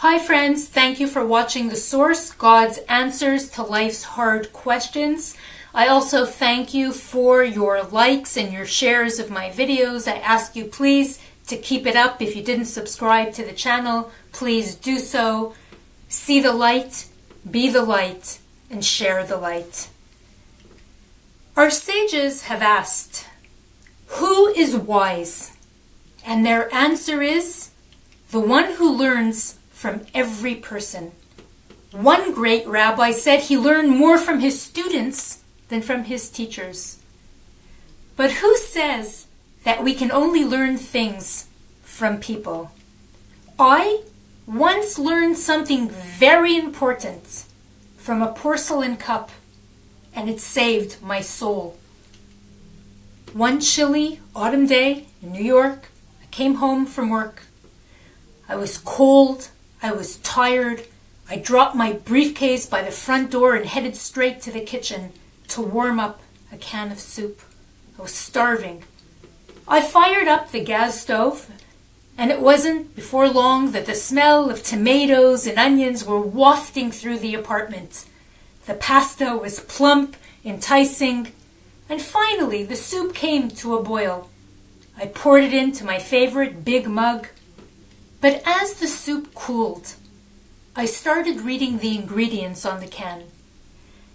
Hi friends, thank you for watching The Source, God's Answers to Life's Hard Questions. I also thank you for your likes and your shares of my videos. I ask you please to keep it up. If you didn't subscribe to the channel, please do so. See the light, be the light, and share the light. Our sages have asked, who is wise? And their answer is, the one who learns from every person. One great rabbi said he learned more from his students than from his teachers. But who says that we can only learn things from people? I once learned something very important from a porcelain cup, and it saved my soul. One chilly autumn day in New York, I came home from work. I was cold, I was tired. I dropped my briefcase by the front door and headed straight to the kitchen to warm up a can of soup. I was starving. I fired up the gas stove, and it wasn't before long that the smell of tomatoes and onions were wafting through the apartment. The pasta was plump, enticing, and finally the soup came to a boil. I poured it into my favorite big mug. But as the soup cooled, I started reading the ingredients on the can,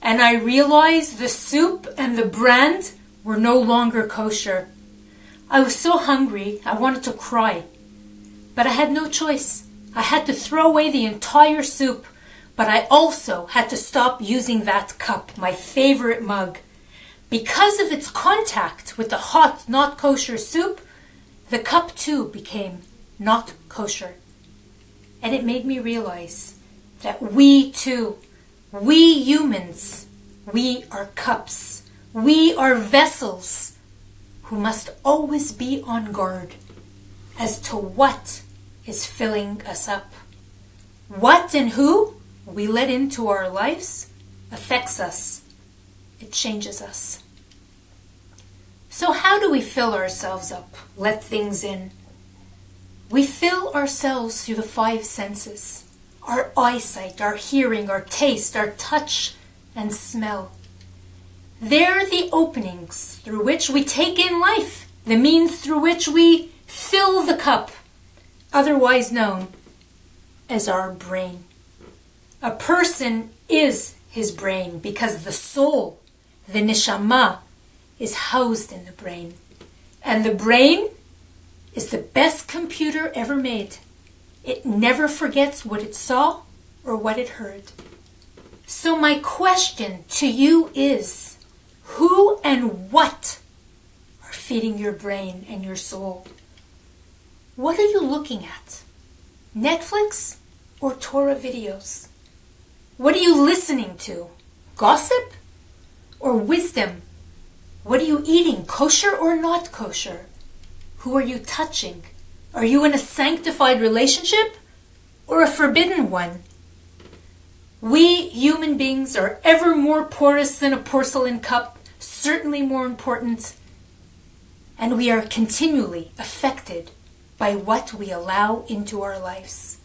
and I realized the soup and the brand were no longer kosher. I was so hungry, I wanted to cry, but I had no choice. I had to throw away the entire soup, but I also had to stop using that cup, my favorite mug. Because of its contact with the hot, not kosher soup, the cup too became not kosher. And it made me realize that we too, we humans, we are cups, we are vessels who must always be on guard as to what is filling us up. What and who we let into our lives affects us. It changes us. So how do we fill ourselves up, let things in? We fill ourselves through the five senses. Our eyesight, our hearing, our taste, our touch, and smell. They're the openings through which we take in life, the means through which we fill the cup, otherwise known as our brain. A person is his brain because the soul, the neshama, is housed in the brain. And the brain is the best computer ever made. It never forgets what it saw or what it heard. So my question to you is, who and what are feeding your brain and your soul? What are you looking at? Netflix or Torah videos? What are you listening to? Gossip or wisdom? What are you eating, kosher or not kosher? Who are you touching? Are you in a sanctified relationship or a forbidden one? We human beings are ever more porous than a porcelain cup, certainly more important, and we are continually affected by what we allow into our lives.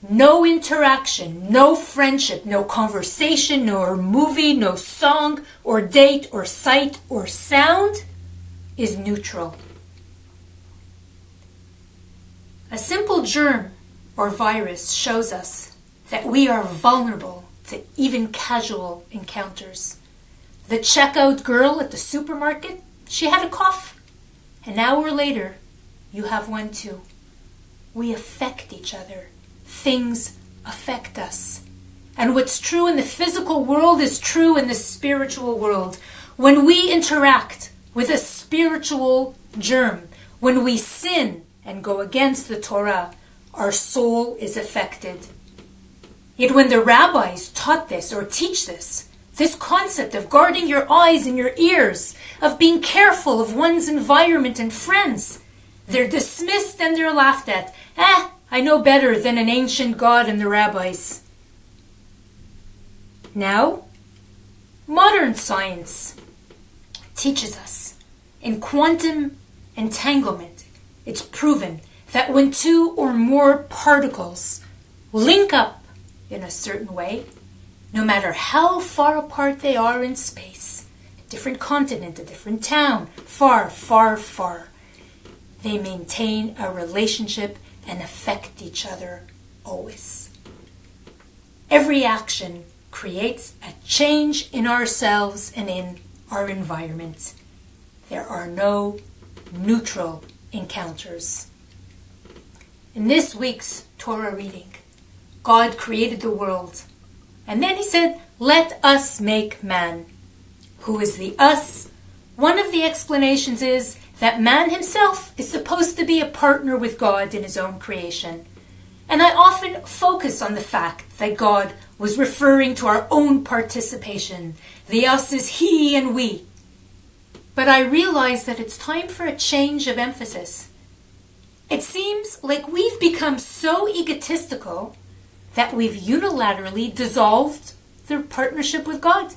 No interaction, no friendship, no conversation, no movie, no song or date or sight or sound is neutral. A simple germ or virus shows us that we are vulnerable to even casual encounters. The checkout girl at the supermarket, she had a cough. An hour later, you have one too. We affect each other. Things affect us. And what's true in the physical world is true in the spiritual world. When we interact with a spiritual germ, when we sin and go against the Torah, our soul is affected. Yet when the rabbis taught this or teach this concept of guarding your eyes and your ears, of being careful of one's environment and friends, they're dismissed and they're laughed at. I know better than an ancient God and the rabbis. Now, modern science teaches us in quantum entanglement, it's proven that when two or more particles link up in a certain way, no matter how far apart they are in space, a different continent, a different town, far, far, far. They maintain a relationship and affect each other always. Every action creates a change in ourselves and in our environment. There are no neutral encounters. In this week's Torah reading, God created the world, and then he said, "Let us make man." Who is the us? One of the explanations is that man himself is supposed to be a partner with God in his own creation. And I often focus on the fact that God was referring to our own participation. The us is he and we. But I realize that it's time for a change of emphasis. It seems like we've become so egotistical that we've unilaterally dissolved the partnership with God.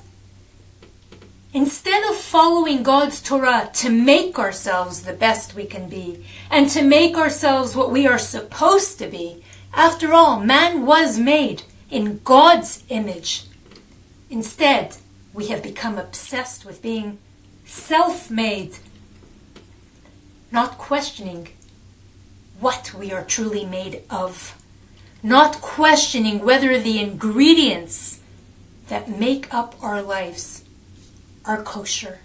Instead of following God's Torah to make ourselves the best we can be, and to make ourselves what we are supposed to be, after all, man was made in God's image. Instead, we have become obsessed with being self-made, not questioning what we are truly made of, not questioning whether the ingredients that make up our lives are kosher.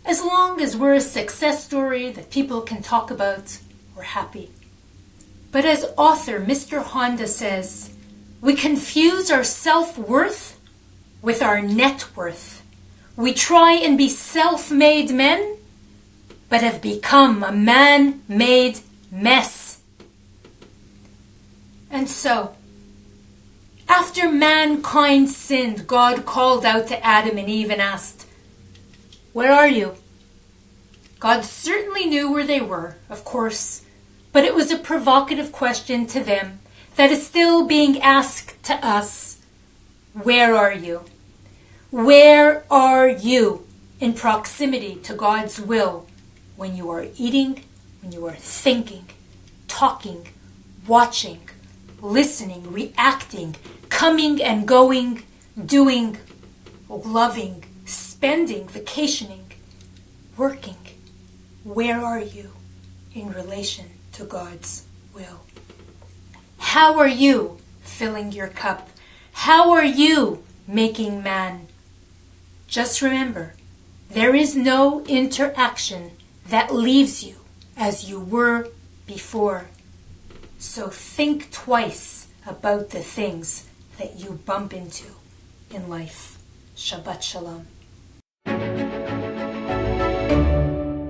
As long as we're a success story that people can talk about, we're happy. But as author Mr. Honda says, we confuse our self-worth with our net worth. We try and be self-made men, but have become a man-made mess. And so, after mankind sinned, God called out to Adam and Eve and asked, "Where are you?" God certainly knew where they were, of course, but it was a provocative question to them that is still being asked to us. Where are you? Where are you in proximity to God's will when you are eating, when you are thinking, talking, watching, listening, reacting, coming and going, doing, loving, spending, vacationing, working? Where are you in relation to God's will? How are you filling your cup? How are you making man? Just remember, there is no interaction that leaves you as you were before. So think twice about the things that you bump into in life. Shabbat Shalom.